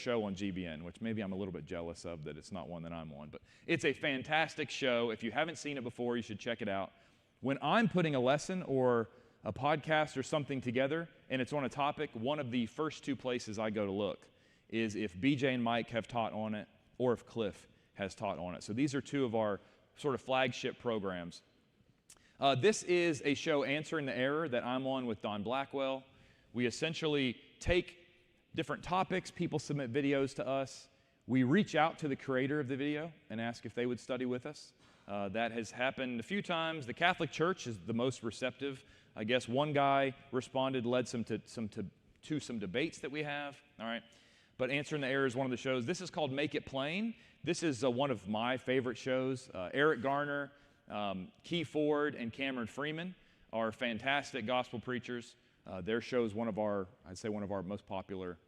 show on GBN, which maybe I'm a little bit jealous of that it's not one that I'm on. But it's a fantastic show. If you haven't seen it before, you should check it out. When I'm putting a lesson or a podcast or something together and it's on a topic, one of the first two places I go to look is if BJ and Mike have taught on it or if Cliff has taught on it. So these are two of our sort of flagship programs. This is a show, Answering the Error, that I'm on with Don Blackwell. We essentially take different topics. People submit videos to us. We reach out to the creator of the video and ask if they would study with us. That has happened a few times. The Catholic Church is the most receptive. I guess one guy responded, led some debates that we have. All right. But Answering the Error is one of the shows. This is called Make It Plain. This is one of my favorite shows. Eric Garner, Key Ford, and Cameron Freeman are fantastic gospel preachers. Their show is one of our most popular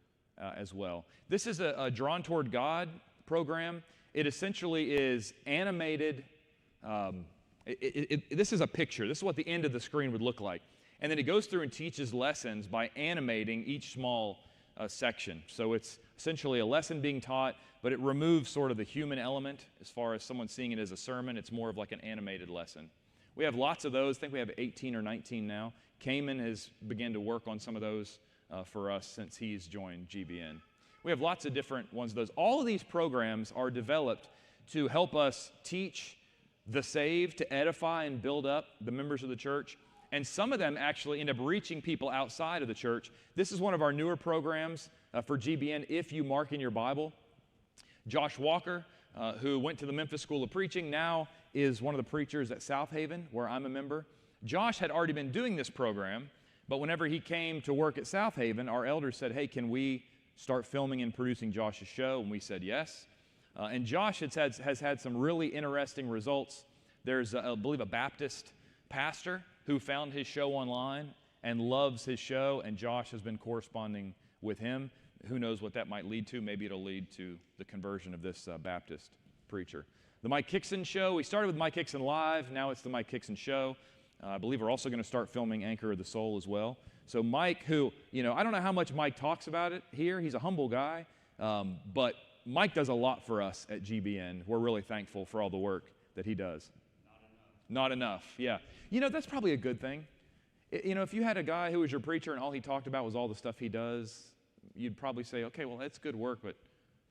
as well. This is a Drawn Toward God program. It essentially is animated. This is a picture. This is what the end of the screen would look like. And then it goes through and teaches lessons by animating each small section. So it's essentially a lesson being taught, but it removes sort of the human element as far as someone seeing it as a sermon. It's more of like an animated lesson. We have lots of those. I think we have 18 or 19 now. Cayman has begun to work on some of those for us since he's joined GBN. We have lots of different ones of those. All of these programs are developed to help us teach the saved, to edify and build up the members of the church. And some of them actually end up reaching people outside of the church. This is one of our newer programs for GBN, If You Mark in Your Bible. Josh Walker, who went to the Memphis School of Preaching, now is one of the preachers at South Haven, where I'm a member. Josh had already been doing this program, but whenever he came to work at South Haven, our elders said, hey, can we start filming and producing Josh's show? And we said yes. And Josh has had some really interesting results. There's, I believe, a Baptist pastor who found his show online and loves his show, and Josh has been corresponding with him. Who knows what that might lead to? Maybe it'll lead to the conversion of this Baptist preacher. The Mike Hickson Show, we started with Mike Hickson Live, now it's the Mike Hickson Show. I believe we're also going to start filming Anchor of the Soul as well. So Mike, who, I don't know how much Mike talks about it here. He's a humble guy, but Mike does a lot for us at GBN. We're really thankful for all the work that he does. Not enough, yeah. That's probably a good thing. If you had a guy who was your preacher and all he talked about was all the stuff he does, you'd probably say, okay, well, that's good work, but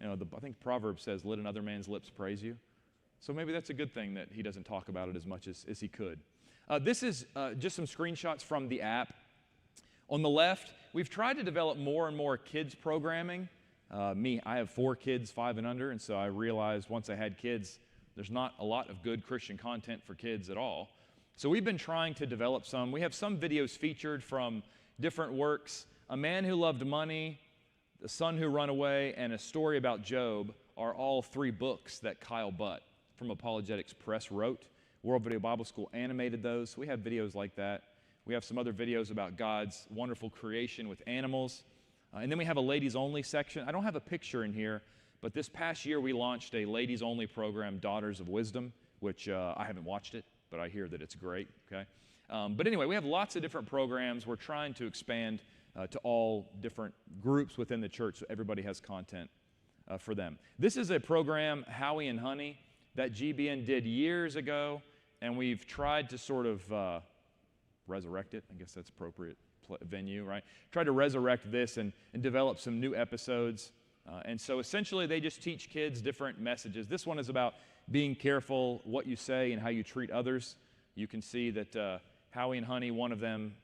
I think Proverbs says, let another man's lips praise you. So maybe that's a good thing that he doesn't talk about it as much as he could. This is just some screenshots from the app. On the left, we've tried to develop more and more kids programming. I have 4 kids, 5 and under, and so I realized once I had kids, there's not a lot of good Christian content for kids at all. So we've been trying to develop some. We have some videos featured from different works. A Man Who Loved Money, The Son Who Run Away, and A Story About Job are all 3 books that Kyle Butt from Apologetics Press wrote. World Video Bible School animated those. So we have videos like that. We have some other videos about God's wonderful creation with animals. And then we have a ladies-only section. I don't have a picture in here, but this past year we launched a ladies-only program, Daughters of Wisdom, which I haven't watched it, but I hear that it's great. Okay. But anyway, we have lots of different programs. We're trying to expand to all different groups within the church so everybody has content for them. This is a program, Howie and Honey, that GBN did years ago, and we've tried to sort of resurrect it. I guess that's appropriate venue, right? Tried to resurrect this and develop some new episodes. And so essentially they just teach kids different messages. This one is about being careful what you say and how you treat others. You can see that Howie and Honey, one of them,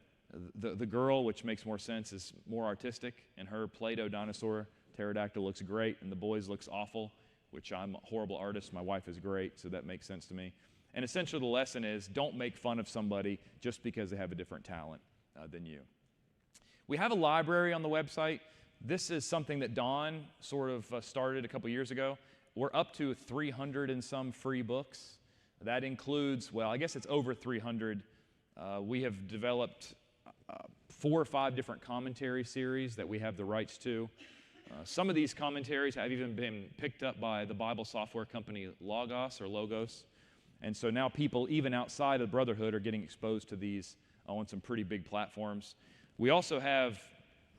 the girl, which makes more sense, is more artistic, and her Play-Doh dinosaur pterodactyl looks great, and the boys looks awful, which I'm a horrible artist. My wife is great, so that makes sense to me. And essentially the lesson is don't make fun of somebody just because they have a different talent than you. We have a library on the website. This is something that Don sort of started a couple years ago. We're up to 300 and some free books. That includes, well, I guess it's over 300. We have developed 4 or 5 different commentary series that we have the rights to. Some of these commentaries have even been picked up by the Bible software company Logos. And so now people, even outside of the Brotherhood, are getting exposed to these on some pretty big platforms. We also have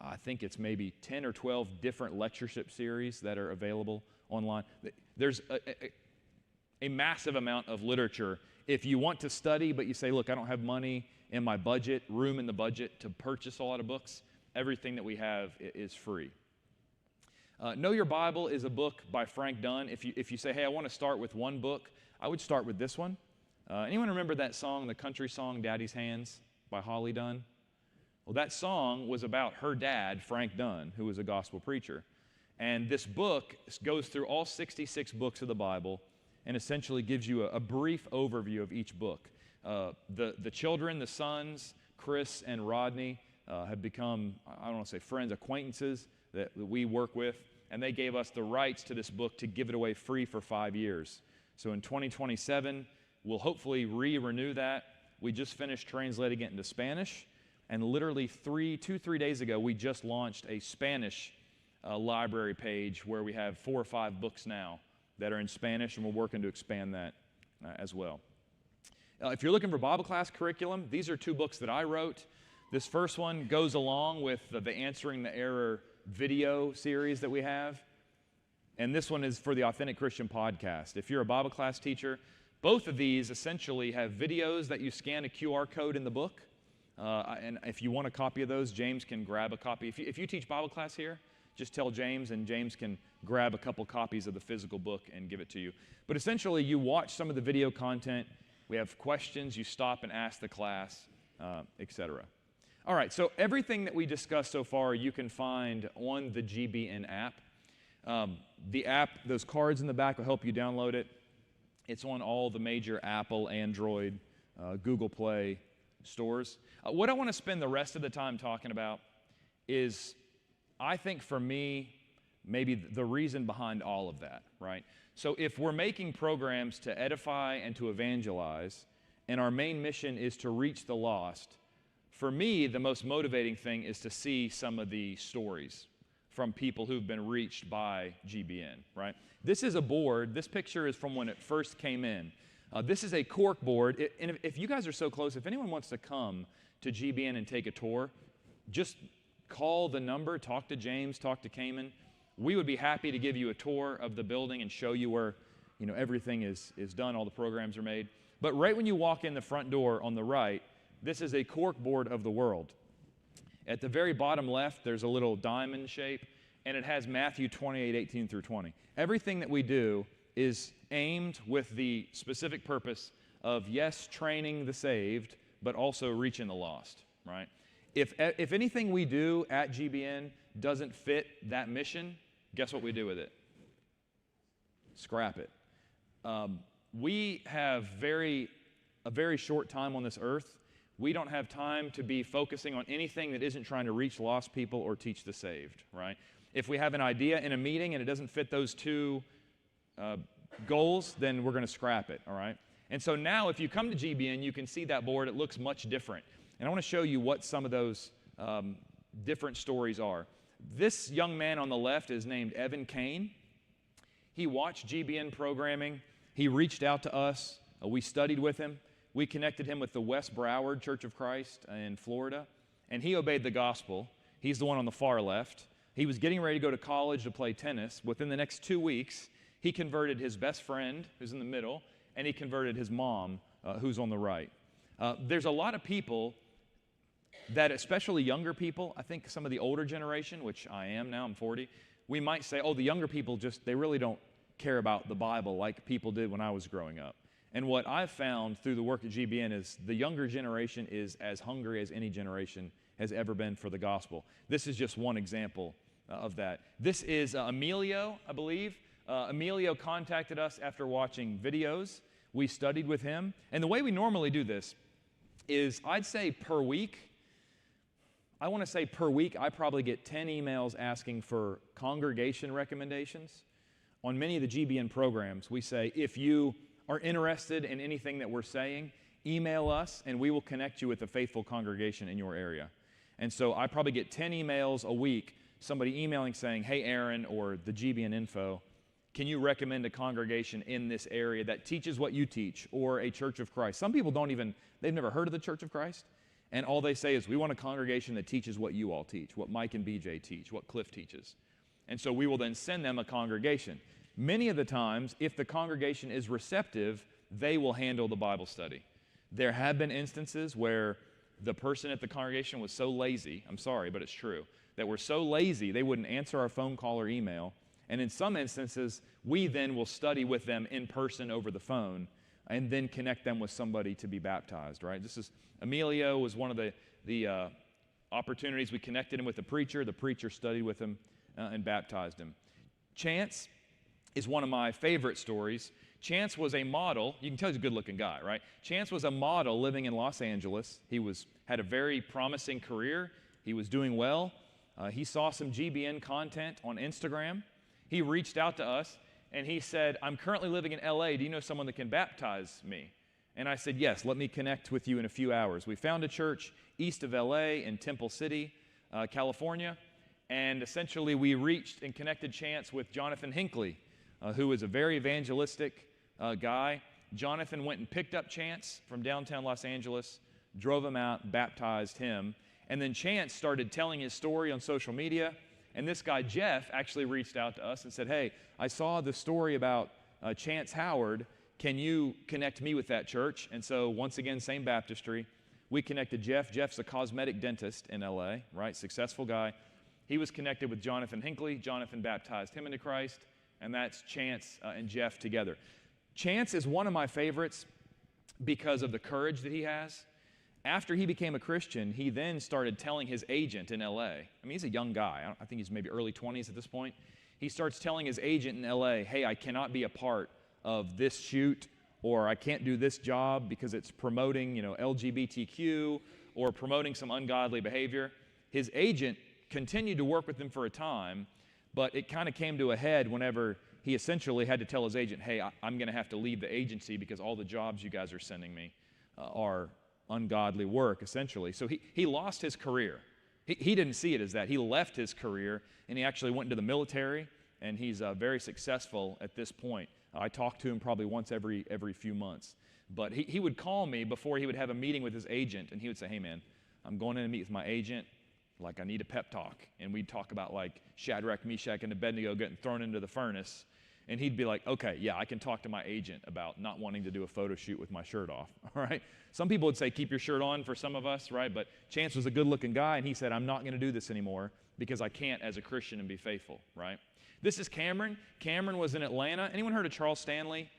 I think it's maybe 10 or 12 different lectureship series that are available online. There's a massive amount of literature. If you want to study, but you say, look, I don't have money in my budget, room in the budget to purchase a lot of books, everything that we have is free. Know Your Bible is a book by Frank Dunn. If you say, hey, I want to start with one book, I would start with this one. Anyone remember that song, the country song, Daddy's Hands by Holly Dunn? Well, that song was about her dad, Frank Dunn, who was a gospel preacher. And this book goes through all 66 books of the Bible and essentially gives you a brief overview of each book. The children, the sons, Chris and Rodney, have become, I don't want to say friends, acquaintances that we work with, and they gave us the rights to this book to give it away free for 5 years. So in 2027, we'll hopefully renew that. We just finished translating it into Spanish, and literally 3 days ago, we just launched a Spanish library page where we have 4 or 5 books now that are in Spanish, and we're working to expand that as well. If you're looking for Bible class curriculum, these are 2 books that I wrote. This first one goes along with the Answering the Error video series that we have, and this one is for the Authentic Christian Podcast. If you're a Bible class teacher, both of these essentially have videos that you scan a QR code in the book. And if you want a copy of those, James can grab a copy. If you teach Bible class here, just tell James, and James can grab a couple copies of the physical book and give it to you. But essentially, you watch some of the video content. We have questions. You stop and ask the class, etc. All right, so everything that we discussed so far, you can find on the GBN app. The app, those cards in the back will help you download it. It's on all the major Apple, Android, Google Play stores. What I want to spend the rest of the time talking about is, I think for me, maybe the reason behind all of that, right? So if we're making programs to edify and to evangelize, and our main mission is to reach the lost, for me, the most motivating thing is to see some of the stories from people who've been reached by GBN, right? This is a board. This picture is from when it first came in. This is a cork board. And if you guys are so close, if anyone wants to come to GBN and take a tour, just call the number, talk to James, talk to Cayman. We would be happy to give you a tour of the building and show you where everything is done, all the programs are made. But right when you walk in the front door on the right, this is a cork board of the world. At the very bottom left, there's a little diamond shape, and it has Matthew 28:18 through 20. Everything that we do is aimed with the specific purpose of, yes, training the saved, but also reaching the lost, right? If anything we do at GBN doesn't fit that mission, guess what we do with it? Scrap it. We have a very short time on this earth. We don't have time to be focusing on anything that isn't trying to reach lost people or teach the saved, right? If we have an idea in a meeting and it doesn't fit those 2 goals, then we're going to scrap it, all right? And so now if you come to GBN, you can see that board. It looks much different. And I want to show you what some of those different stories are. This young man on the left is named Evan Kane. He watched GBN programming. He reached out to us. We studied with him. We connected him with the West Broward Church of Christ in Florida, and he obeyed the gospel. He's the one on the far left. He was getting ready to go to college to play tennis. Within the next 2 weeks, he converted his best friend, who's in the middle, and he converted his mom, who's on the right. There's a lot of people that, especially younger people, I think some of the older generation, which I am now, I'm 40, we might say, oh, the younger people they really don't care about the Bible like people did when I was growing up. And what I've found through the work at GBN is the younger generation is as hungry as any generation has ever been for the gospel. This is just one example of that. This is Emilio, I believe. Emilio contacted us after watching videos. We studied with him. And the way we normally do this is, I'd say per week, I probably get 10 emails asking for congregation recommendations. On many of the GBN programs, we say, if you are interested in anything that we're saying, email us and we will connect you with a faithful congregation in your area. And so I probably get 10 emails a week, somebody emailing saying, hey, Aaron, or the GBN info, can you recommend a congregation in this area that teaches what you teach, or a Church of Christ? Some people they've never heard of the Church of Christ. And all they say is, we want a congregation that teaches what you all teach, what Mike and BJ teach, what Cliff teaches. And so we will then send them a congregation. Many of the times, if the congregation is receptive, they will handle the Bible study. There have been instances where the person at the congregation was so lazy, I'm sorry, but it's true, that were so lazy they wouldn't answer our phone call or email. And in some instances, we then will study with them in person over the phone and then connect them with somebody to be baptized, right? This is, Emilio was one of the opportunities. We connected him with the preacher studied with him and baptized him. Chance is one of my favorite stories. Chance was a model. You can tell he's a good-looking guy, right? Chance was a model living in Los Angeles. He had a very promising career. He was doing well. He saw some GBN content on Instagram. He reached out to us, and he said, I'm currently living in LA. Do you know someone that can baptize me? And I said, yes, let me connect with you in a few hours. We found a church east of LA in Temple City, California, and essentially we reached and connected Chance with Jonathan Hinckley, who is a very evangelistic guy. Jonathan went and picked up Chance from downtown Los Angeles, drove him out, baptized him, and then Chance started telling his story on social media, and this guy, Jeff, actually reached out to us and said, hey, I saw the story about Chance Howard. Can you connect me with that church? And so, once again, same baptistry. We connected Jeff. Jeff's a cosmetic dentist in LA, right? Successful guy. He was connected with Jonathan Hinckley. Jonathan baptized him into Christ, and that's Chance and Jeff together. Chance is one of my favorites because of the courage that he has. After he became a Christian, he then started telling his agent in LA. I mean, he's a young guy. I think he's maybe early 20s at this point. He starts telling his agent in LA, hey, I cannot be a part of this shoot, or I can't do this job because it's promoting, LGBTQ or promoting some ungodly behavior. His agent continued to work with him for a time, but it kind of came to a head whenever he essentially had to tell his agent, hey, I'm going to have to leave the agency because all the jobs you guys are sending me are ungodly work, essentially. So he lost his career. He didn't see it as that. He left his career, and he actually went into the military, and he's very successful at this point. I talk to him probably once every few months. But he would call me before he would have a meeting with his agent, and he would say, hey, man, I'm going in to meet with my agent. Like, I need a pep talk. And we'd talk about, like, Shadrach, Meshach, and Abednego getting thrown into the furnace. And he'd be like, okay, yeah, I can talk to my agent about not wanting to do a photo shoot with my shirt off, all right? Some people would say keep your shirt on for some of us, right? But Chance was a good-looking guy, and he said, I'm not going to do this anymore because I can't as a Christian and be faithful, right? This is Cameron. Cameron was in Atlanta. Anyone heard of Charles Stanley?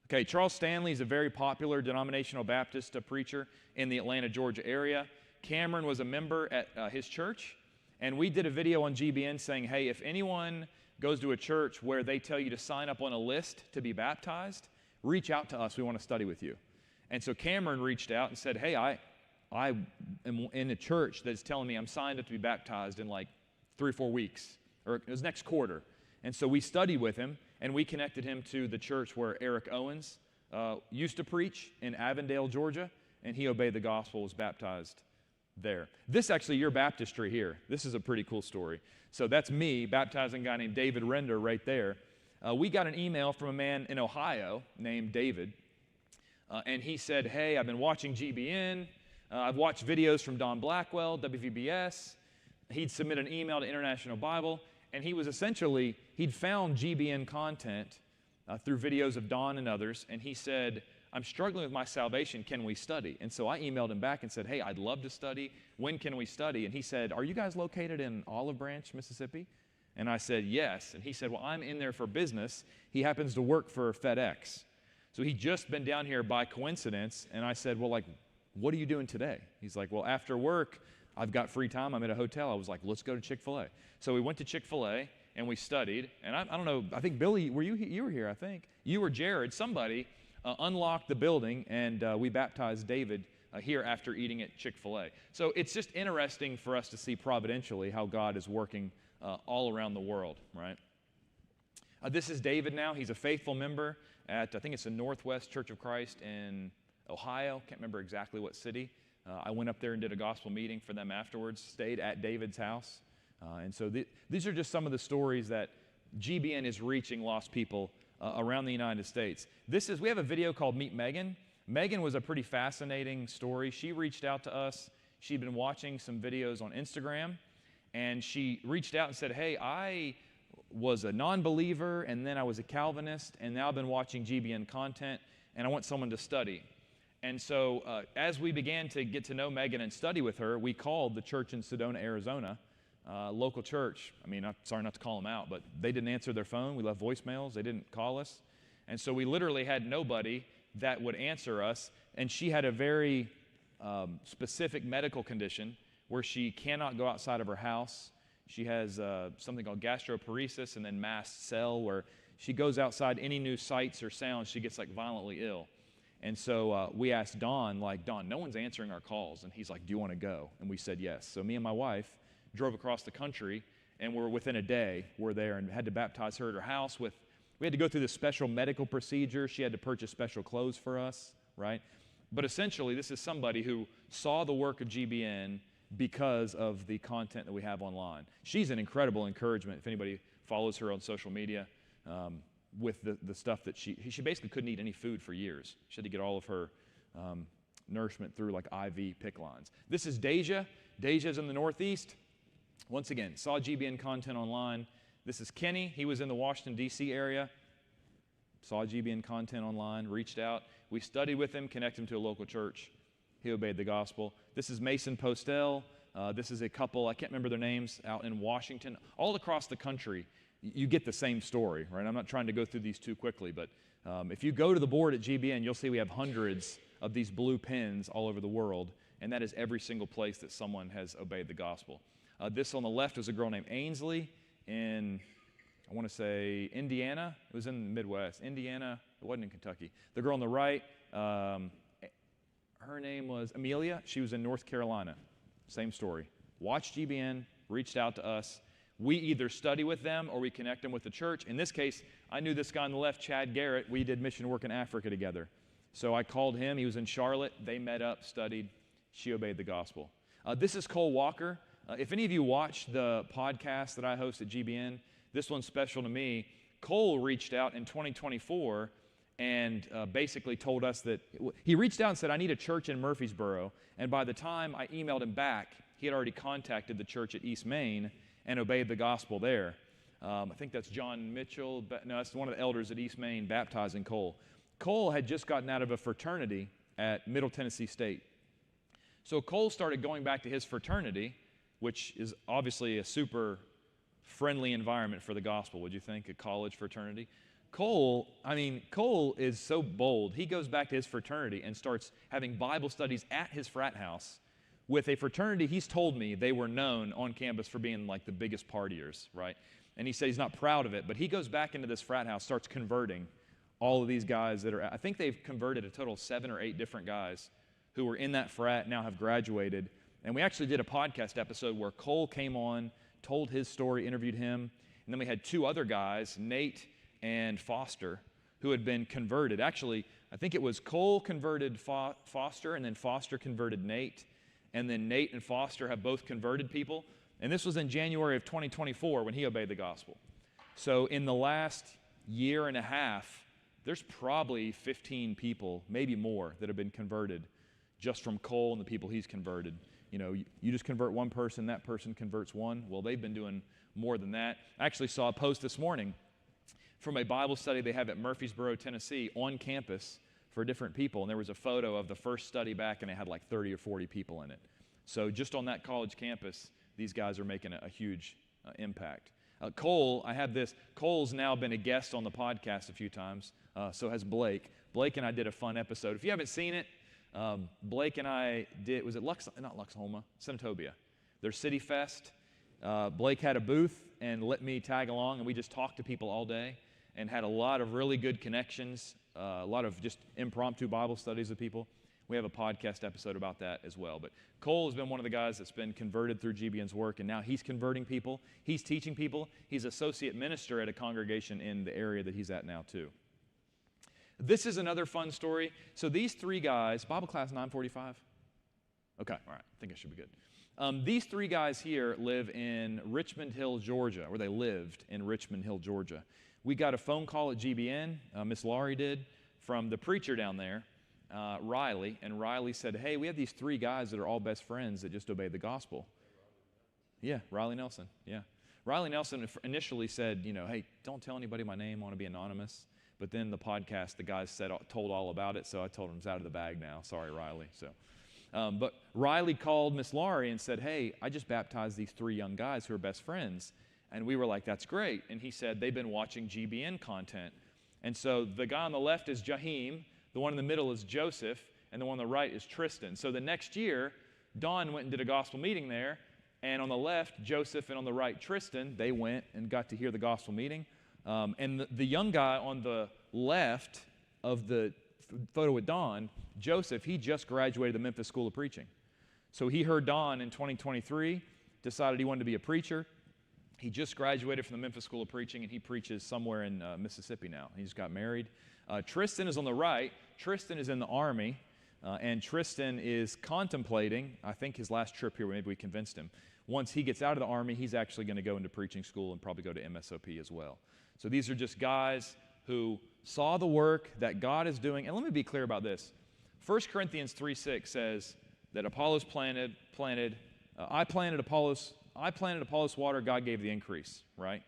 Okay, Charles Stanley is a very popular denominational Baptist preacher in the Atlanta, Georgia area. Cameron was a member at his church, and we did a video on GBN saying, hey, if anyone goes to a church where they tell you to sign up on a list to be baptized, reach out to us. We want to study with you. And so Cameron reached out and said, hey, I am in a church that's telling me I'm signed up to be baptized in like 3 or 4 weeks, or it was next quarter. And so we studied with him, and we connected him to the church where Eric Owens used to preach in Avondale, Georgia, and he obeyed the gospel, was baptized there. This actually, your baptistry here, this is a pretty cool story. So that's me baptizing a guy named David Render right there. We got an email from a man in Ohio named David, and he said, hey, I've been watching GBN. I've watched videos from Don Blackwell, WVBS. He'd submit an email to International Bible, and he'd found GBN content through videos of Don and others, and he said, I'm struggling with my salvation. Can we study? And so I emailed him back and said, hey, I'd love to study. When can we study? And he said, are you guys located in Olive Branch, Mississippi? And I said, yes. And he said, well, I'm in there for business. He happens to work for FedEx. So he'd just been down here by coincidence. And I said, well, like, what are you doing today? He's like, well, after work, I've got free time. I'm at a hotel. I was like, let's go to Chick-fil-A. So we went to Chick-fil-A, and we studied. And I don't know, I think Billy, you were here, I think. You or Jared, somebody unlocked the building, and we baptized David here after eating at Chick-fil-A. So it's just interesting for us to see providentially how God is working all around the world, right? This is David now. He's a faithful member at, I think it's the Northwest Church of Christ in Ohio. Can't remember exactly what city. I went up there and did a gospel meeting for them afterwards, stayed at David's house. And so these are just some of the stories that GBN is reaching lost people around the United States. We have a video called Meet Megan. Megan was a pretty fascinating story. She reached out to us. She'd been watching some videos on Instagram, and she reached out and said, hey, I was a non-believer, and then I was a Calvinist, and now I've been watching GBN content, and I want someone to study. And so as we began to get to know Megan and study with her, we called the church in Sedona, Arizona, local church. I mean, I'm sorry not to call them out, but they didn't answer their phone. We left voicemails. They didn't call us. And so we literally had nobody that would answer us. And she had a very specific medical condition where she cannot go outside of her house. She has something called gastroparesis and then mast cell, where she goes outside any new sights or sounds, she gets like violently ill. And so we asked Don, Don, no one's answering our calls. And he's like, do you want to go? And we said yes. So me and my wife drove across the country, and within a day, we're there and had to baptize her at her house. We had to go through this special medical procedure. She had to purchase special clothes for us, right? But essentially, this is somebody who saw the work of GBN because of the content that we have online. She's an incredible encouragement if anybody follows her on social media. With the stuff that she basically couldn't eat any food for years. She had to get all of her nourishment through like IV PICC lines. This is Deja. Deja's in the Northeast. Once again, saw GBN content online. This is Kenny. He was in the Washington, D.C. area. Saw GBN content online, reached out. We studied with him, connected him to a local church. He obeyed the gospel. This is Mason Postel. This is a couple, I can't remember their names, out in Washington. All across the country, you get the same story, right? I'm not trying to go through these too quickly, but if you go to the board at GBN, you'll see we have hundreds of these blue pins all over the world, and that is every single place that someone has obeyed the gospel. This on the left is a girl named Ainsley in, I want to say, Indiana. It was in the Midwest. Indiana, it wasn't in Kentucky. The girl on the right, her name was Amelia. She was in North Carolina. Same story. Watched GBN, reached out to us. We either study with them or we connect them with the church. In this case, I knew this guy on the left, Chad Garrett. We did mission work in Africa together. So I called him. He was in Charlotte. They met up, studied. She obeyed the gospel. This is Cole Walker. If any of you watch the podcast that I host at GBN, this one's special to me. Cole reached out in 2024 and basically told us that he reached out and said, I need a church in Murfreesboro. And by the time I emailed him back, he had already contacted the church at East Main and obeyed the gospel there. I think that's John Mitchell. No, that's one of the elders at East Main baptizing Cole. Cole had just gotten out of a fraternity at Middle Tennessee State. So Cole started going back to his fraternity, which is obviously a super friendly environment for the gospel, would you think, a college fraternity? Cole is so bold. He goes back to his fraternity and starts having Bible studies at his frat house with a fraternity. He's told me they were known on campus for being like the biggest partiers, right? And he said he's not proud of it, but he goes back into this frat house, starts converting all of these guys that are, I think they've converted a total of 7 or 8 different guys who were in that frat, now have graduated. And we actually did a podcast episode where Cole came on, told his story, interviewed him, and then we had 2 other guys, Nate and Foster, who had been converted. Actually, I think it was Cole converted Foster, and then Foster converted Nate. And then Nate and Foster have both converted people. And this was in January of 2024 when he obeyed the gospel. So in the last year and a half, there's probably 15 people, maybe more, that have been converted just from Cole and the people he's converted. You know, you just convert one person, that person converts one. Well, they've been doing more than that. I actually saw a post this morning from a Bible study they have at Murfreesboro, Tennessee, on campus for different people, and there was a photo of the first study back, and it had like 30 or 40 people in it. So just on that college campus, these guys are making a huge impact. Cole, I have this. Cole's now been a guest on the podcast a few times, so has Blake. Blake and I did a fun episode. If you haven't seen it, Blake and I did, was it not Luxhoma, Senatobia, their City Fest. Blake had a booth and let me tag along, and we just talked to people all day and had a lot of really good connections. A lot of just impromptu Bible studies with people. We have a podcast episode about that as well. But Cole has been one of the guys that's been converted through GBN's work, and now he's converting people. He's teaching people. He's associate minister at a congregation in the area that he's at now too. This is another fun story. So these 3 guys, Bible class 9:45? Okay, all right, I think I should be good. These 3 guys here live in Richmond Hill, Georgia, or they lived in Richmond Hill, Georgia. We got a phone call at GBN, Miss Laurie did, from the preacher down there, Riley, and Riley said, hey, we have these 3 guys that are all best friends that just obeyed the gospel. Yeah, Riley Nelson, yeah. Riley Nelson initially said, hey, don't tell anybody my name, I want to be anonymous. But then the podcast, the guys told all about it, so I told him it's out of the bag now. Sorry, Riley. But Riley called Miss Laurie and said, hey, I just baptized these 3 young guys who are best friends. And we were like, that's great. And he said, they've been watching GBN content. And so the guy on the left is Jahim, the one in the middle is Joseph, and the one on the right is Tristan. So the next year, Don went and did a gospel meeting there, and on the left, Joseph, and on the right, Tristan, they went and got to hear the gospel meeting. And the young guy on the left of the photo with Don, Joseph, he just graduated the Memphis School of Preaching. So he heard Don in 2023, decided he wanted to be a preacher. He just graduated from the Memphis School of Preaching, and he preaches somewhere in Mississippi now. He just got married. Tristan is on the right. Tristan is in the Army, and Tristan is contemplating, I think his last trip here, maybe we convinced him. Once he gets out of the Army, he's actually going to go into preaching school and probably go to MSOP as well. So these are just guys who saw the work that God is doing. And let me be clear about this. 1 Corinthians 3:6 says that Apollos planted, I planted, Apollos water, God gave the increase, right?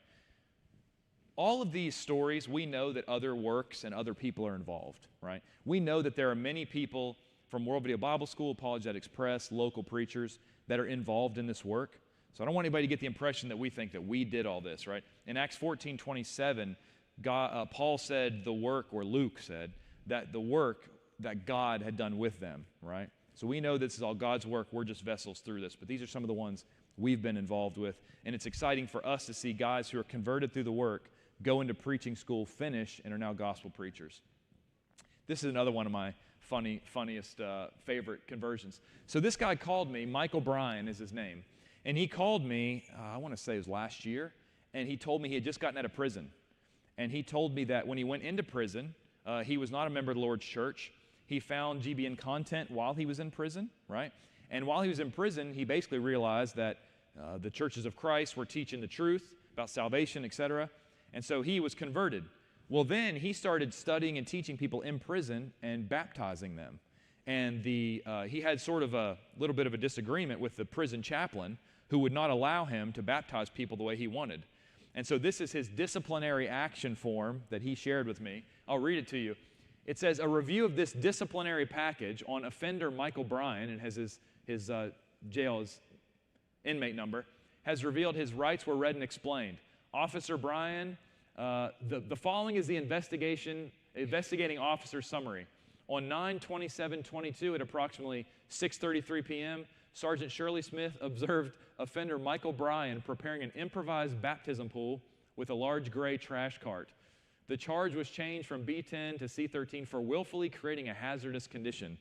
All of these stories, we know that other works and other people are involved, right? We know that there are many people from World Video Bible School, Apologetics Press, local preachers that are involved in this work. So I don't want anybody to get the impression that we think that we did all this, right? In Acts 14:27, Paul said the work, or Luke said, that the work that God had done with them, right? So we know this is all God's work. We're just vessels through this. But these are some of the ones we've been involved with. And it's exciting for us to see guys who are converted through the work go into preaching school, finish, and are now gospel preachers. This is another one of my funniest favorite conversions. So this guy called me, Michael Bryan is his name, and he called me, I want to say it was last year, and he told me he had just gotten out of prison. And he told me that when he went into prison, he was not a member of the Lord's church. He found GBN content while he was in prison, right? And while he was in prison, he basically realized that the churches of Christ were teaching the truth about salvation, etc. And so he was converted. Well, then he started studying and teaching people in prison and baptizing them. And he had sort of a little bit of a disagreement with the prison chaplain who would not allow him to baptize people the way he wanted. And so this is his disciplinary action form that he shared with me. I'll read it to you. It says, a review of this disciplinary package on offender Michael Bryan, and has his jail's inmate number, has revealed his rights were read and explained. Officer Bryan, the following is the investigating officer summary. On 9/27/22 at approximately 6:33 p.m., Sergeant Shirley Smith observed offender Michael Bryan preparing an improvised baptism pool with a large gray trash cart. The charge was changed from B10 to C13 for willfully creating a hazardous condition.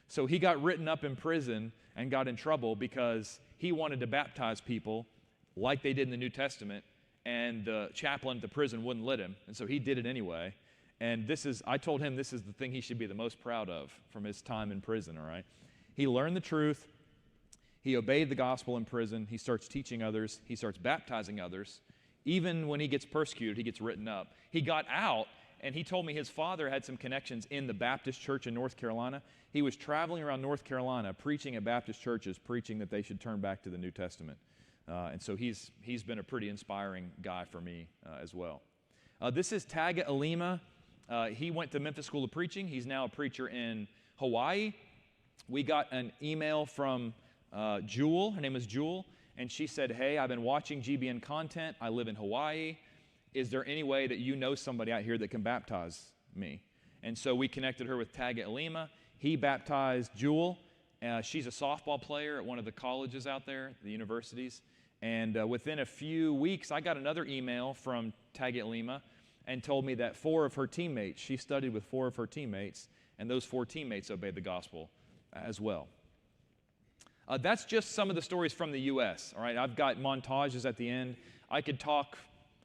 So he got written up in prison and got in trouble because he wanted to baptize people like they did in the New Testament, and the chaplain at the prison wouldn't let him, and so he did it anyway. And I told him this is the thing he should be the most proud of from his time in prison, all right? He learned the truth. He obeyed the gospel in prison. He starts teaching others. He starts baptizing others. Even when he gets persecuted, he gets written up. He got out, and he told me his father had some connections in the Baptist church in North Carolina. He was traveling around North Carolina preaching at Baptist churches, preaching that they should turn back to the New Testament. And so he's been a pretty inspiring guy for me as well. This is Taga Alima. He went to Memphis School of Preaching. He's now a preacher in Hawaii. We got an email from Jewel. Her name is Jewel. And she said, hey, I've been watching GBN content. I live in Hawaii. Is there any way that you know somebody out here that can baptize me? And so we connected her with Taga Alima. He baptized Jewel. She's a softball player at one of the colleges out there, the universities. And within a few weeks, I got another email from Taga Alima and told me that 4 of her teammates, she studied with 4 of her teammates, and those 4 teammates obeyed the gospel as well. That's just some of the stories from the U.S., all right? I've got montages at the end. I could talk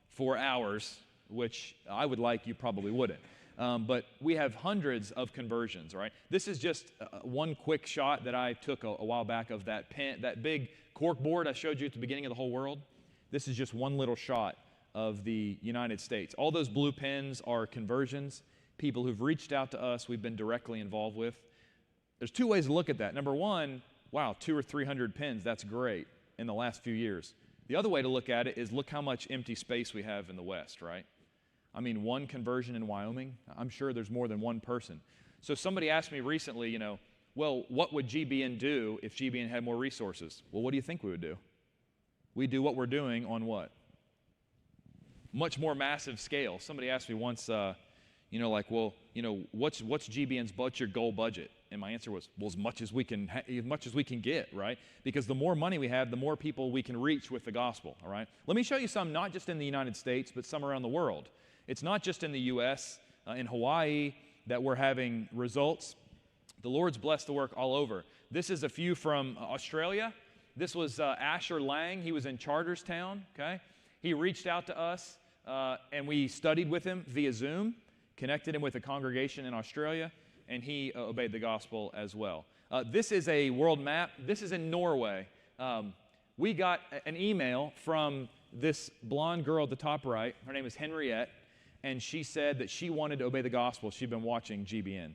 for hours, which I would like, you probably wouldn't. But we have hundreds of conversions, all right? This is just one quick shot that I took a while back of that big cork board I showed you at the beginning of the whole world. This is just one little shot of the United States. All those blue pins are conversions. people who've reached out to us we've been directly involved with. There's two ways to look at that. Number one, wow, 200 or 300 pens, that's great in the last few years. The other way to look at it is look how much empty space we have in the West, right? I mean, one conversion in Wyoming, I'm sure there's more than one person. So somebody asked me recently, well, what would GBN do if GBN had more resources? Well, what do you think we would do? We do what we're doing on what? Much more massive scale. Somebody asked me once, what's GBN's what's your goal budget? And my answer was, well, as much as we can get, right? Because the more money we have, the more people we can reach with the gospel, all right? Let me show you some, not just in the United States, but some around the world. It's not just in the U.S., in Hawaii, that we're having results. The Lord's blessed the work all over. This is a few from Australia. This was Asher Lang. He was in Charterstown, okay? He reached out to us, and we studied with him via Zoom, connected him with a congregation in Australia, and he obeyed the gospel as well. This is a world map. This is in Norway. We got an email from this blonde girl at the top right. Her name is Henriette, and she said that she wanted to obey the gospel. She'd been watching GBN.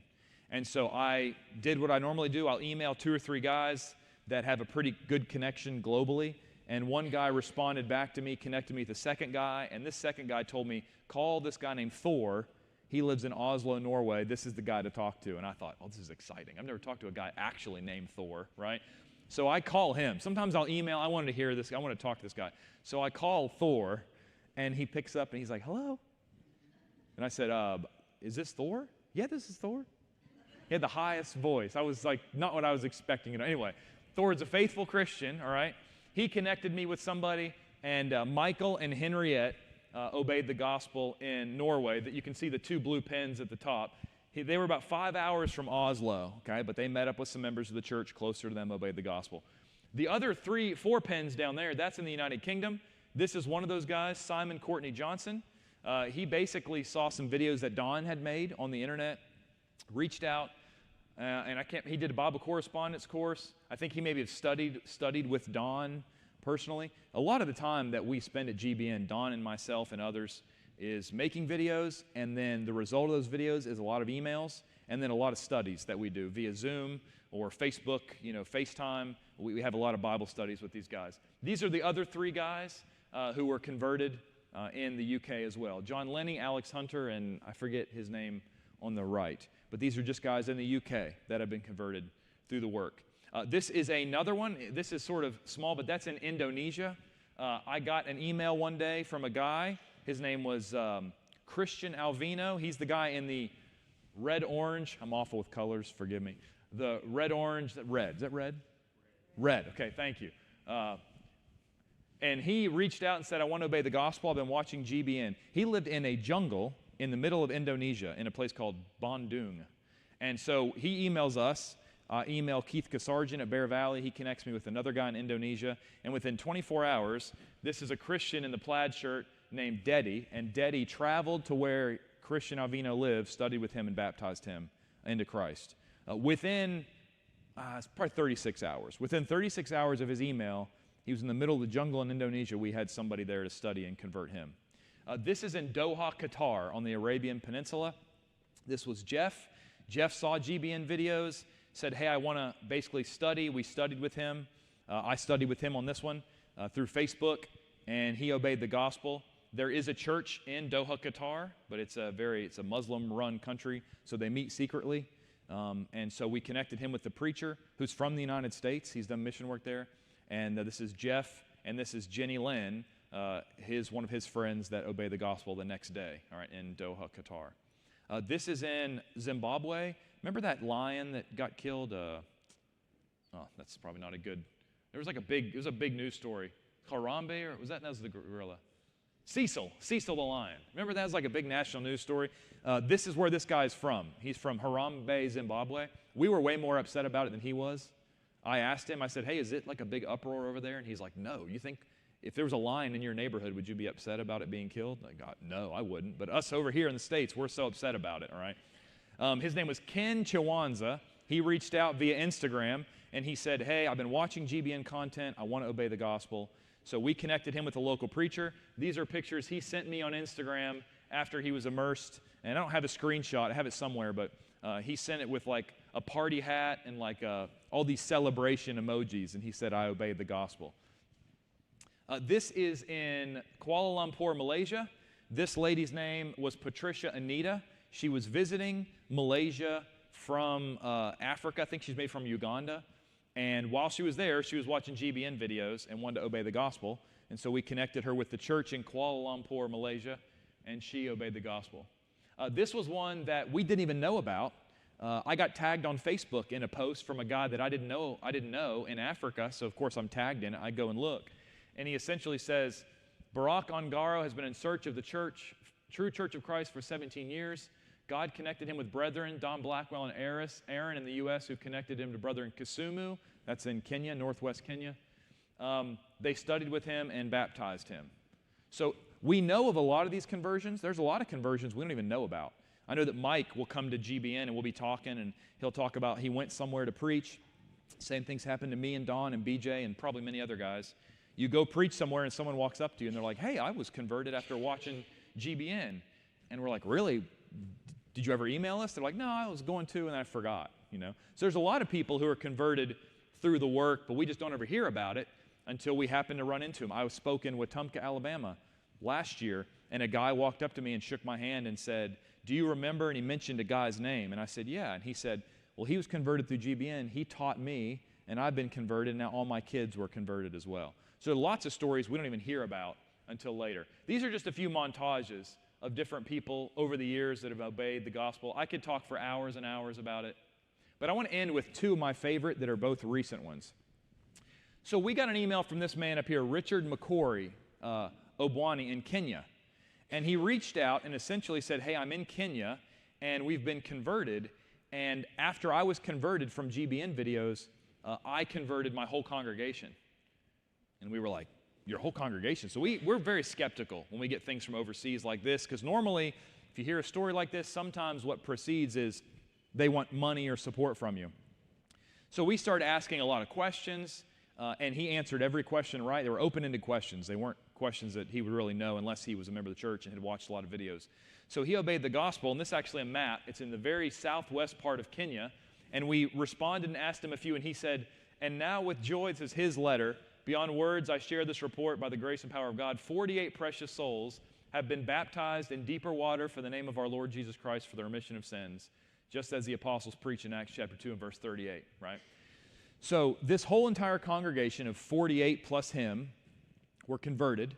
And so I did what I normally do. I'll email 2 or 3 guys that have a pretty good connection globally. And one guy responded back to me, connected me with the second guy, and this second guy told me, call this guy named Thor. He lives in Oslo, Norway. This is the guy to talk to. And I thought, oh, this is exciting. I've never talked to a guy actually named Thor, right? So I call him. Sometimes I'll email. I wanted to hear this. I want to talk to this guy. So I call Thor, and he picks up, and he's like, hello? And I said, is this Thor? Yeah, this is Thor. He had the highest voice. I was like, not what I was expecting. Anyway, Thor's a faithful Christian, all right? He connected me with somebody, and Michael and Henriette obeyed the gospel in Norway. That you can see the 2 blue pens at the top. They were about 5 hours from Oslo, okay? But they met up with some members of the church closer to them, obeyed the gospel. The other 4 pens down there, that's in the United Kingdom. This is one of those guys, Simon Courtney Johnson. He basically saw some videos that Don had made on the internet, reached out, he did a Bible correspondence course. I think he maybe have studied with Don personally. A lot of the time that we spend at GBN, Don and myself and others, is making videos, and then the result of those videos is a lot of emails, and then a lot of studies that we do via Zoom or Facebook, FaceTime. We have a lot of Bible studies with these guys. These are the other 3 guys who were converted in the UK as well. John Lenny, Alex Hunter, and I forget his name on the right. But these are just guys in the UK that have been converted through the work. This is another one. This is sort of small, but that's in Indonesia. I got an email one day from a guy. His name was Christian Alvino. He's the guy in the red-orange. I'm awful with colors. Forgive me. The red-orange. Red. Is that red? Red. Okay, thank you. And he reached out and said, I want to obey the gospel. I've been watching GBN. He lived in a jungle in the middle of Indonesia in a place called Bandung. And so he emails us. I email Keith Kasarjan at Bear Valley. He connects me with another guy in Indonesia. And within 24 hours, this is a Christian in the plaid shirt named Dedi. And Dedi traveled to where Christian Alvino lives, studied with him, and baptized him into Christ. Within probably 36 hours. Within 36 hours of his email, he was in the middle of the jungle in Indonesia. We had somebody there to study and convert him. This is in Doha, Qatar, on the Arabian Peninsula. This was Jeff. Jeff saw GBN videos, said, hey, I want to basically study. We studied with him. I studied with him on this one through Facebook, and he obeyed the gospel. There is a church in Doha, Qatar, but it's a Muslim-run country, so they meet secretly. And so we connected him with the preacher who's from the United States. He's done mission work there. And this is Jeff, and this is Jenny Lynn, one of his friends that obeyed the gospel the next day, all right, in Doha, Qatar. This is in Zimbabwe. Remember that lion that got killed? That's probably not a good. It was a big news story. Harambe, or that was the gorilla? Cecil the lion. Remember that was like a big national news story? This is where this guy's from. He's from Harambe, Zimbabwe. We were way more upset about it than he was. I asked him, I said, hey, is it like a big uproar over there? And he's like, no. You think if there was a lion in your neighborhood, would you be upset about it being killed? I got, no, I wouldn't. But us over here in the States, we're so upset about it, all right? His name was Ken Chiwanza. He reached out via Instagram, and he said, hey, I've been watching GBN content. I want to obey the gospel. So we connected him with a local preacher. These are pictures he sent me on Instagram after he was immersed, and I don't have a screenshot, I have it somewhere, but he sent it with like a party hat and like all these celebration emojis, and he said, I obeyed the gospel. This is in Kuala Lumpur, Malaysia. This lady's name was Patricia Anita. She was visiting Malaysia from Africa. I think she's maybe from Uganda. And while she was there, she was watching GBN videos and wanted to obey the gospel. And so we connected her with the church in Kuala Lumpur, Malaysia, and she obeyed the gospel. This was one that we didn't even know about. I got tagged on Facebook in a post from a guy that I didn't know in Africa, so of course I'm tagged in it. I go and look. And he essentially says, Barack Ongaro has been in search of the church, true Church of Christ for 17 years. God connected him with brethren, Don Blackwell and Aaron in the U.S., who connected him to brother in Kisumu. That's in Kenya, northwest Kenya. They studied with him and baptized him. So we know of a lot of these conversions. There's a lot of conversions we don't even know about. I know that Mike will come to GBN and we'll be talking, and he'll talk about he went somewhere to preach. Same things happened to me and Don and BJ and probably many other guys. You go preach somewhere and someone walks up to you and they're like, hey, I was converted after watching GBN. And we're like, really? Did you ever email us? They're like, no, I was going to and I forgot. So there's a lot of people who are converted through the work, but we just don't ever hear about it until we happen to run into them. I was spoken in Wetumpka, Alabama last year, and a guy walked up to me and shook my hand and said, do you remember? And he mentioned a guy's name. And I said, yeah. And he said, well, he was converted through GBN. He taught me, and I've been converted, and now all my kids were converted as well. So lots of stories we don't even hear about until later. These are just a few montages of different people over the years that have obeyed the gospel. I could talk for hours and hours about it. But I want to end with two of my favorite that are both recent ones. So we got an email from this man up here, Richard McCory, Obwani in Kenya. And he reached out and essentially said, hey, I'm in Kenya, and we've been converted. And after I was converted from GBN videos, I converted my whole congregation. And we were like, your whole congregation? So we're very skeptical when we get things from overseas like this, because normally, if you hear a story like this, sometimes what precedes is they want money or support from you. So we started asking a lot of questions, and he answered every question right. They were open-ended questions. They weren't questions that he would really know unless he was a member of the church and had watched a lot of videos. So he obeyed the gospel, and this is actually a map. It's in the very southwest part of Kenya, and we responded and asked him a few, and he said, and now with joy, this is his letter, beyond words, I share this report by the grace and power of God. 48 precious souls have been baptized in deeper water for the name of our Lord Jesus Christ for the remission of sins, just as the apostles preach in Acts chapter 2 and verse 38, right? So this whole entire congregation of 48 plus him were converted.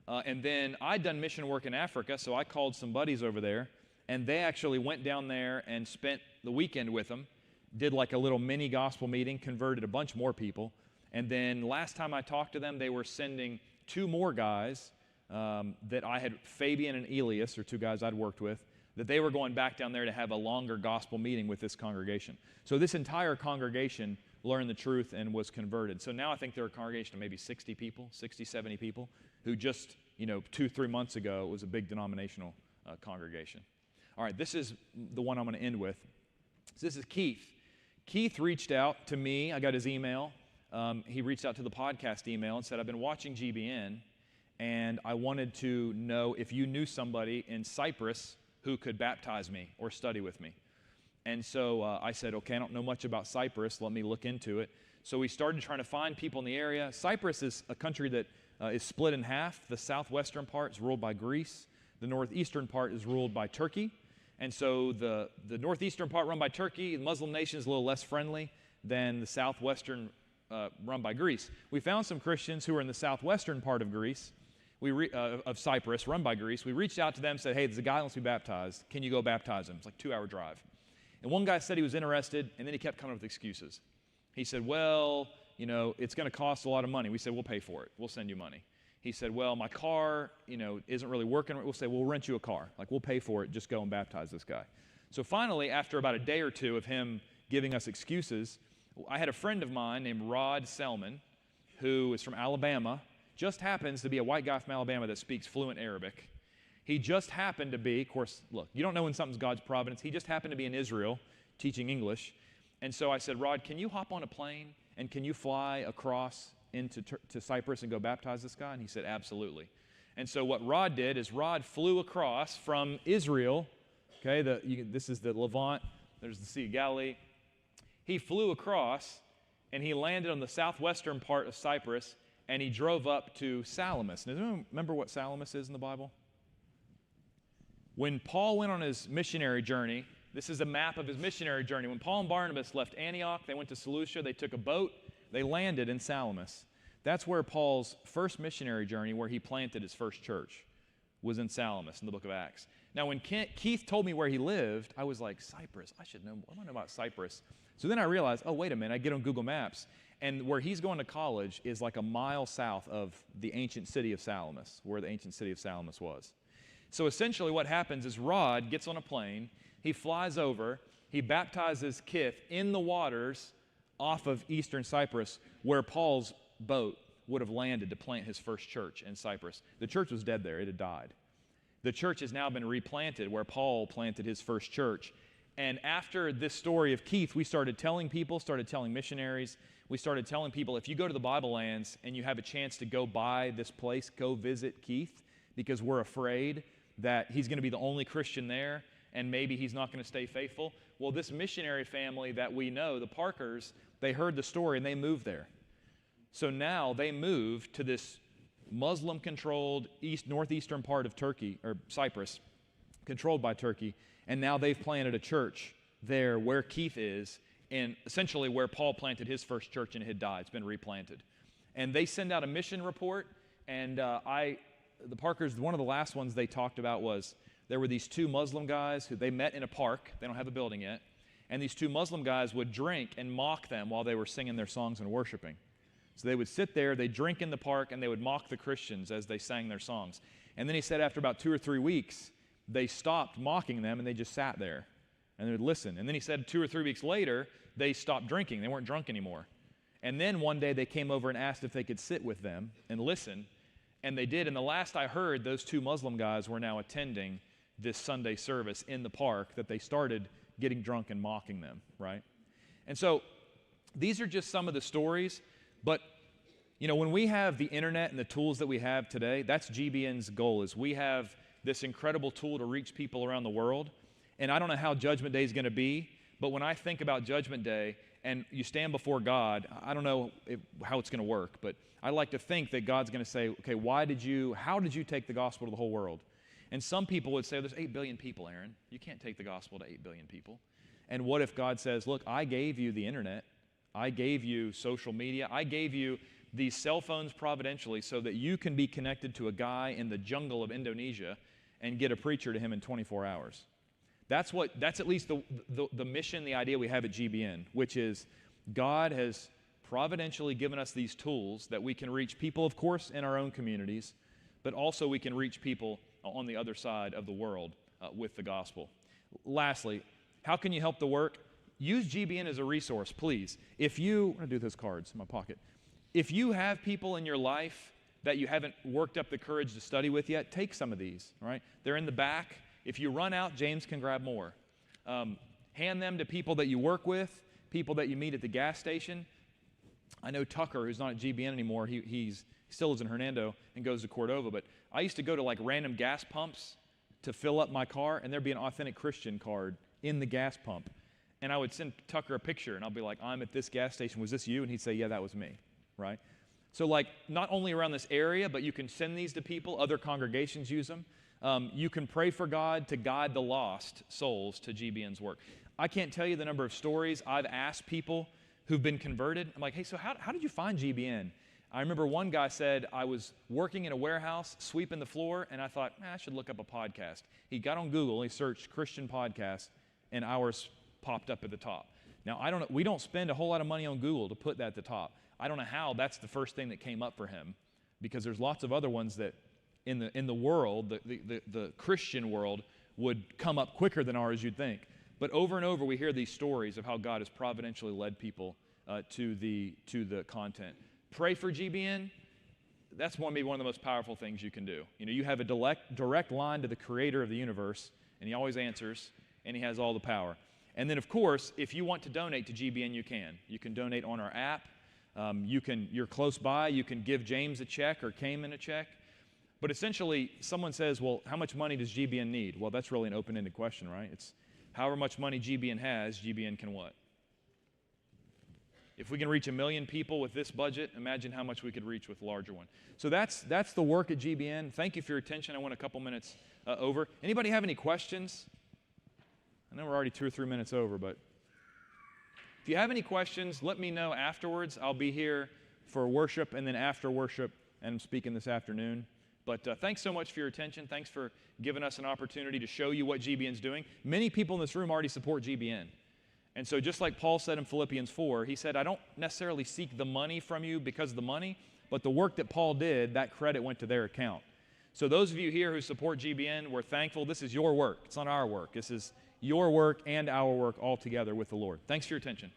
And then I'd done mission work in Africa, so I called some buddies over there, and they actually went down there and spent the weekend with them, did like a little mini gospel meeting, converted a bunch more people. And then last time I talked to them, they were sending two more guys that I had, Fabian and Elias, or two guys I'd worked with, that they were going back down there to have a longer gospel meeting with this congregation. So this entire congregation learned the truth and was converted. So now I think they're a congregation of maybe 60 people, 60, 70 people, who just, 2-3 months ago was a big denominational congregation. All right, this is the one I'm going to end with. So this is Keith. Keith reached out to me. I got his email. He reached out to the podcast email and said, I've been watching GBN, and I wanted to know if you knew somebody in Cyprus who could baptize me or study with me. And so I said, okay, I don't know much about Cyprus. Let me look into it. So we started trying to find people in the area. Cyprus is a country that is split in half. The southwestern part is ruled by Greece. The northeastern part is ruled by Turkey. And so the northeastern part run by Turkey, the Muslim nation is a little less friendly than the southwestern run by Greece. We found some Christians who were in the southwestern part of Greece, of Cyprus, run by Greece. We reached out to them and said, hey, there's a guy who wants to be baptized. Can you go baptize him? It's like a 2-hour drive. And one guy said he was interested, and then he kept coming up with excuses. He said, well, it's going to cost a lot of money. We said, we'll pay for it. We'll send you money. He said, well, my car, isn't really working. We'll say, we'll rent you a car. Like, we'll pay for it. Just go and baptize this guy. So finally, after about a day or two of him giving us excuses, I had a friend of mine named Rod Selman, who is from Alabama, just happens to be a white guy from Alabama that speaks fluent Arabic. He just happened to be, of course, look, you don't know when something's God's providence. He just happened to be in Israel teaching English. And so I said, Rod, can you hop on a plane and can you fly across to Cyprus and go baptize this guy? And he said, absolutely. And so what Rod did is Rod flew across from Israel, okay, this is the Levant, there's the Sea of Galilee. He flew across, and he landed on the southwestern part of Cyprus, and he drove up to Salamis. Now, does anyone remember what Salamis is in the Bible? When Paul went on his missionary journey, this is a map of his missionary journey. When Paul and Barnabas left Antioch, they went to Seleucia, they took a boat, they landed in Salamis. That's where Paul's first missionary journey, where he planted his first church, was in Salamis in the book of Acts. Now, when Keith told me where he lived, I was like, Cyprus, I should know, what do I know about Cyprus? So then I realized, oh, wait a minute, I get on Google Maps, and where he's going to college is like a mile south of the ancient city of Salamis, where the ancient city of Salamis was. So essentially what happens is Rod gets on a plane, he flies over, he baptizes Kith in the waters off of eastern Cyprus, where Paul's boat would have landed to plant his first church in Cyprus. The church was dead there, it had died. The church has now been replanted where Paul planted his first church. And after this story of Keith, we started telling people, started telling missionaries, we started telling people, if you go to the Bible Lands and you have a chance to go by this place, go visit Keith, because we're afraid that he's going to be the only Christian there and maybe he's not going to stay faithful. Well, this missionary family that we know, the Parkers, they heard the story and they moved there. So now they moved to this Muslim-controlled northeastern part of Turkey, or Cyprus, controlled by Turkey, and now they've planted a church there where Keith is, and essentially where Paul planted his first church and it had died. It's been replanted. And they send out a mission report, and the Parkers, one of the last ones they talked about was there were these two Muslim guys who they met in a park. They don't have a building yet. And these two Muslim guys would drink and mock them while they were singing their songs and worshiping. So they would sit there, they'd drink in the park, and they would mock the Christians as they sang their songs. And then he said after about 2 or 3 weeks, they stopped mocking them and they just sat there and they would listen. And then he said 2 or 3 weeks later, they stopped drinking. They weren't drunk anymore. And then one day they came over and asked if they could sit with them and listen. And they did. And the last I heard, those two Muslim guys were now attending this Sunday service in the park that they started getting drunk and mocking them, right? And so these are just some of the stories. But, you know, when we have the internet and the tools that we have today, that's GBN's goal, is we have this incredible tool to reach people around the world. And I don't know how Judgment Day is going to be, but when I think about Judgment Day and you stand before God, I don't know how it's going to work, but I like to think that God's going to say, okay, how did you take the gospel to the whole world? And some people would say, there's 8 billion people, Aaron. You can't take the gospel to 8 billion people. And what if God says, look, I gave you the internet. I gave you social media. I gave you these cell phones providentially so that you can be connected to a guy in the jungle of Indonesia and get a preacher to him in 24 hours. That's at least the mission, the idea we have at GBN, which is God has providentially given us these tools that we can reach people, of course, in our own communities, but also we can reach people on the other side of the world with the gospel. Lastly, how can you help the work? Use GBN as a resource, please. I'm going to do those cards in my pocket. If you have people in your life that you haven't worked up the courage to study with yet, take some of these, right? They're in the back. If you run out, James can grab more. Hand them to people that you work with, people that you meet at the gas station. I know Tucker, who's not at GBN anymore, he still lives in Hernando and goes to Cordova, but I used to go to like random gas pumps to fill up my car, and there'd be an Authentic Christian card in the gas pump. And I would send Tucker a picture, and I'll be like, I'm at this gas station. Was this you? And he'd say, yeah, that was me, right? So like not only around this area, but you can send these to people. Other congregations use them. You can pray for God to guide the lost souls to GBN's work. I can't tell you the number of stories I've asked people who've been converted. I'm like, hey, so how did you find GBN? I remember one guy said, I was working in a warehouse, sweeping the floor, and I thought, I should look up a podcast. He got on Google, he searched Christian podcast, and ours popped up at the top. Now, we don't spend a whole lot of money on Google to put that at the top. I don't know how that's the first thing that came up for him, because there's lots of other ones that in the world, the Christian world, would come up quicker than ours, you'd think. But over and over, we hear these stories of how God has providentially led people to the content. Pray for GBN. That's maybe one of the most powerful things you can do. You know, you have a direct line to the creator of the universe, and he always answers, and he has all the power. And then, of course, if you want to donate to GBN, you can. You can donate on our app. You're close by. You can give James a check or Cayman a check. But essentially, someone says, well, how much money does GBN need? Well, that's really an open-ended question, right? It's however much money GBN has, GBN can what? If we can reach 1 million people with this budget, imagine how much we could reach with a larger one. So that's the work at GBN. Thank you for your attention. I went a couple minutes over. Anybody have any questions? I know we're already 2 or 3 minutes over, but if you have any questions, let me know afterwards. I'll be here for worship and then after worship, and I'm speaking this afternoon. But thanks so much for your attention. Thanks for giving us an opportunity to show you what GBN's doing. Many people in this room already support GBN. And so just like Paul said in Philippians 4, he said, I don't necessarily seek the money from you because of the money, but the work that Paul did, that credit went to their account. So those of you here who support GBN, we're thankful. This is your work. It's not our work. This is your work and our work all together with the Lord. Thanks for your attention.